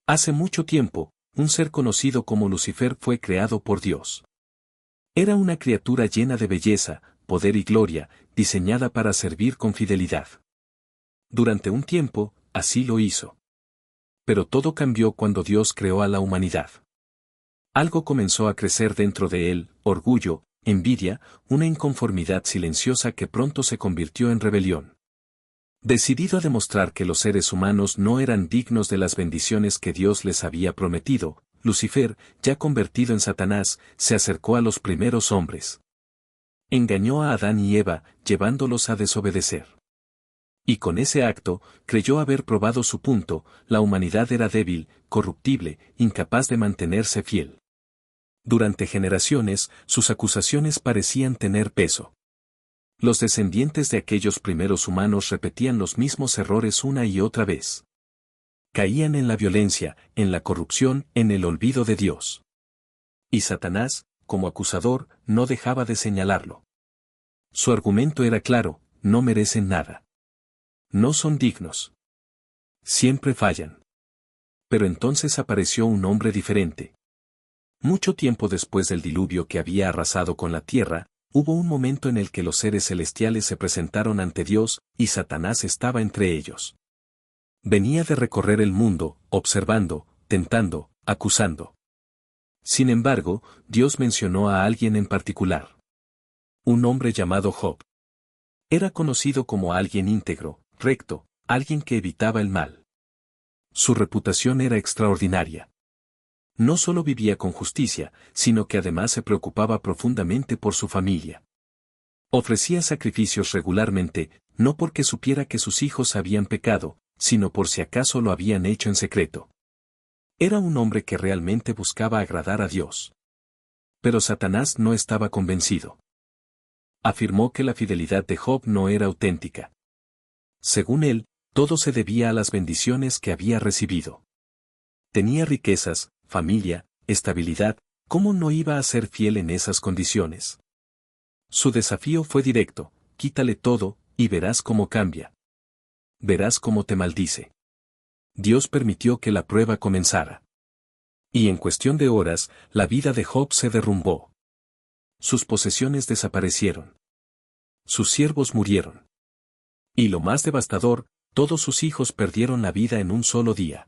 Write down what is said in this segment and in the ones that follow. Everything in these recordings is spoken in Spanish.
Hace mucho tiempo, un ser conocido como Lucifer fue creado por Dios. Era una criatura llena de belleza, poder y gloria, diseñada para servir con fidelidad. Durante un tiempo, así lo hizo. Pero todo cambió cuando Dios creó a la humanidad. Algo comenzó a crecer dentro de él, orgullo, envidia, una inconformidad silenciosa que pronto se convirtió en rebelión. Decidido a demostrar que los seres humanos no eran dignos de las bendiciones que Dios les había prometido, Lucifer, ya convertido en Satanás, se acercó a los primeros hombres. Engañó a Adán y Eva, llevándolos a desobedecer. Y con ese acto, creyó haber probado su punto: la humanidad era débil, corruptible, incapaz de mantenerse fiel. Durante generaciones, sus acusaciones parecían tener peso. Los descendientes de aquellos primeros humanos repetían los mismos errores una y otra vez. Caían en la violencia, en la corrupción, en el olvido de Dios. Y Satanás, como acusador, no dejaba de señalarlo. Su argumento era claro: no merecen nada. No son dignos. Siempre fallan. Pero entonces apareció un hombre diferente. Mucho tiempo después del diluvio que había arrasado con la tierra, hubo un momento en el que los seres celestiales se presentaron ante Dios, y Satanás estaba entre ellos. Venía de recorrer el mundo, observando, tentando, acusando. Sin embargo, Dios mencionó a alguien en particular. Un hombre llamado Job. Era conocido como alguien íntegro, recto, alguien que evitaba el mal. Su reputación era extraordinaria. No solo vivía con justicia, sino que además se preocupaba profundamente por su familia. Ofrecía sacrificios regularmente, no porque supiera que sus hijos habían pecado, sino por si acaso lo habían hecho en secreto. Era un hombre que realmente buscaba agradar a Dios. Pero Satanás no estaba convencido. Afirmó que la fidelidad de Job no era auténtica. Según él, todo se debía a las bendiciones que había recibido. Tenía riquezas, familia, estabilidad, ¿cómo no iba a ser fiel en esas condiciones? Su desafío fue directo: quítale todo, y verás cómo cambia. Verás cómo te maldice. Dios permitió que la prueba comenzara. Y en cuestión de horas, la vida de Job se derrumbó. Sus posesiones desaparecieron. Sus siervos murieron. Y lo más devastador, todos sus hijos perdieron la vida en un solo día.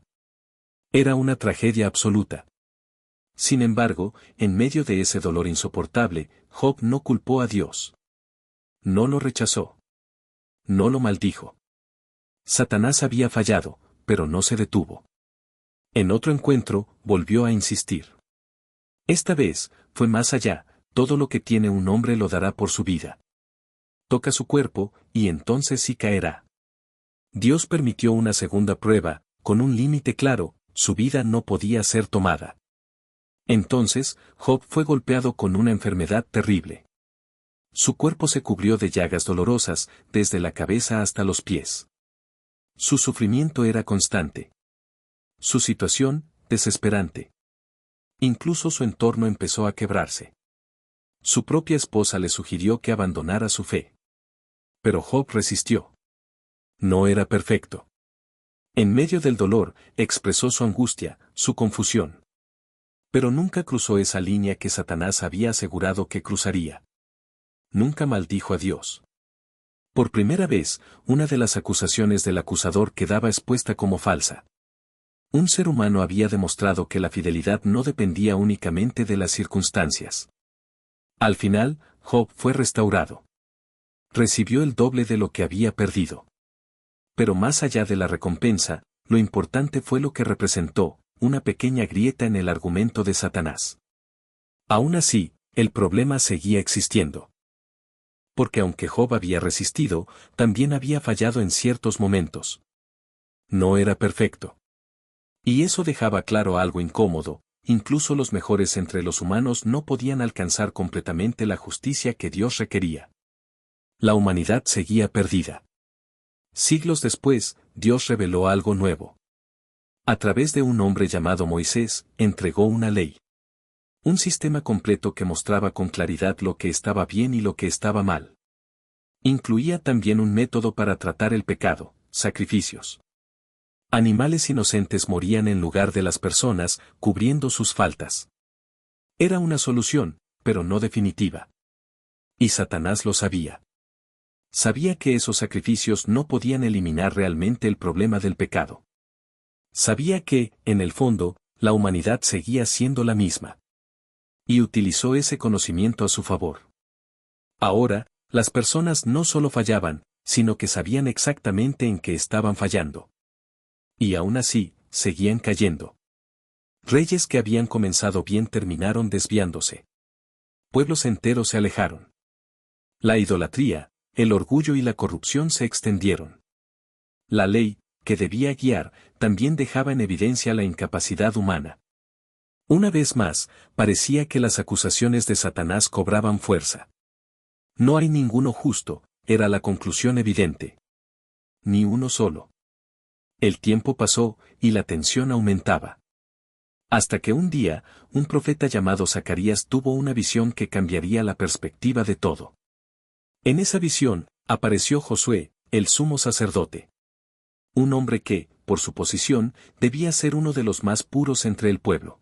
Era una tragedia absoluta. Sin embargo, en medio de ese dolor insoportable, Job no culpó a Dios. No lo rechazó. No lo maldijo. Satanás había fallado, pero no se detuvo. En otro encuentro, volvió a insistir. Esta vez, fue más allá: todo lo que tiene un hombre lo dará por su vida. Toca su cuerpo, y entonces sí caerá. Dios permitió una segunda prueba, con un límite claro: su vida no podía ser tomada. Entonces, Job fue golpeado con una enfermedad terrible. Su cuerpo se cubrió de llagas dolorosas, desde la cabeza hasta los pies. Su sufrimiento era constante. Su situación, desesperante. Incluso su entorno empezó a quebrarse. Su propia esposa le sugirió que abandonara su fe. Pero Job resistió. No era perfecto. En medio del dolor, expresó su angustia, su confusión. Pero nunca cruzó esa línea que Satanás había asegurado que cruzaría. Nunca maldijo a Dios. Por primera vez, una de las acusaciones del acusador quedaba expuesta como falsa. Un ser humano había demostrado que la fidelidad no dependía únicamente de las circunstancias. Al final, Job fue restaurado. Recibió el doble de lo que había perdido. Pero más allá de la recompensa, lo importante fue lo que representó: una pequeña grieta en el argumento de Satanás. Aún así, el problema seguía existiendo. Porque aunque Job había resistido, también había fallado en ciertos momentos. No era perfecto. Y eso dejaba claro algo incómodo: incluso los mejores entre los humanos no podían alcanzar completamente la justicia que Dios requería. La humanidad seguía perdida. Siglos después, Dios reveló algo nuevo. A través de un hombre llamado Moisés, entregó una ley. Un sistema completo que mostraba con claridad lo que estaba bien y lo que estaba mal. Incluía también un método para tratar el pecado: sacrificios. Animales inocentes morían en lugar de las personas, cubriendo sus faltas. Era una solución, pero no definitiva. Y Satanás lo sabía. Sabía que esos sacrificios no podían eliminar realmente el problema del pecado. Sabía que, en el fondo, la humanidad seguía siendo la misma. Y utilizó ese conocimiento a su favor. Ahora, las personas no solo fallaban, sino que sabían exactamente en qué estaban fallando. Y aún así, seguían cayendo. Reyes que habían comenzado bien terminaron desviándose. Pueblos enteros se alejaron. La idolatría, el orgullo y la corrupción se extendieron. La ley, que debía guiar, también dejaba en evidencia la incapacidad humana. Una vez más, parecía que las acusaciones de Satanás cobraban fuerza. No hay ninguno justo, era la conclusión evidente. Ni uno solo. El tiempo pasó, y la tensión aumentaba. Hasta que un día, un profeta llamado Zacarías tuvo una visión que cambiaría la perspectiva de todo. En esa visión, apareció Josué, el sumo sacerdote. Un hombre que, por su posición, debía ser uno de los más puros entre el pueblo.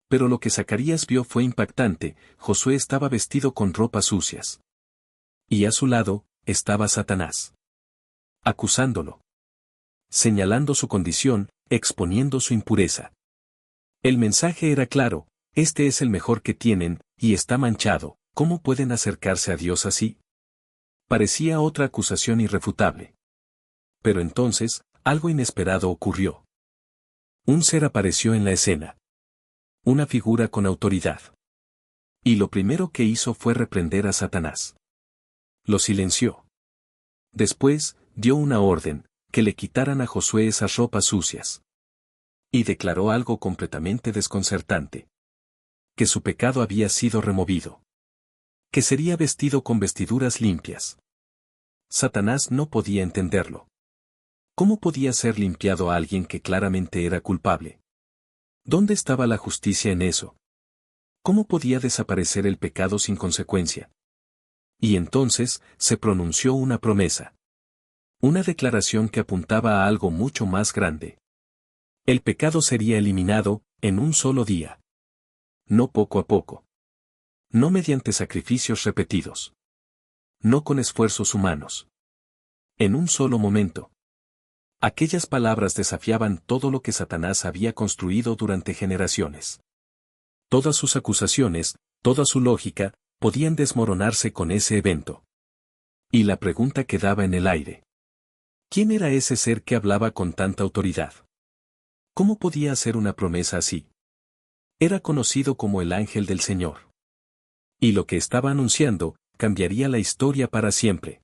Pero lo que Zacarías vio fue impactante. Josué estaba vestido con ropas sucias. Y a su lado, estaba Satanás. Acusándolo. Señalando su condición, exponiendo su impureza. El mensaje era claro: este es el mejor que tienen, y está manchado, ¿cómo pueden acercarse a Dios así? Parecía otra acusación irrefutable. Pero entonces, algo inesperado ocurrió. Un ser apareció en la escena. Una figura con autoridad. Y lo primero que hizo fue reprender a Satanás. Lo silenció. Después, dio una orden: que le quitaran a Josué esas ropas sucias. Y declaró algo completamente desconcertante. Que su pecado había sido removido. Que sería vestido con vestiduras limpias. Satanás no podía entenderlo. ¿Cómo podía ser limpiado a alguien que claramente era culpable? ¿Dónde estaba la justicia en eso? ¿Cómo podía desaparecer el pecado sin consecuencia? Y entonces, se pronunció una promesa. Una declaración que apuntaba a algo mucho más grande. El pecado sería eliminado, en un solo día. No poco a poco. No mediante sacrificios repetidos. No con esfuerzos humanos. En un solo momento. Aquellas palabras desafiaban todo lo que Satanás había construido durante generaciones. Todas sus acusaciones, toda su lógica, podían desmoronarse con ese evento. Y la pregunta quedaba en el aire. ¿Quién era ese ser que hablaba con tanta autoridad? ¿Cómo podía hacer una promesa así? Era conocido como el ángel del Señor. Y lo que estaba anunciando, cambiaría la historia para siempre.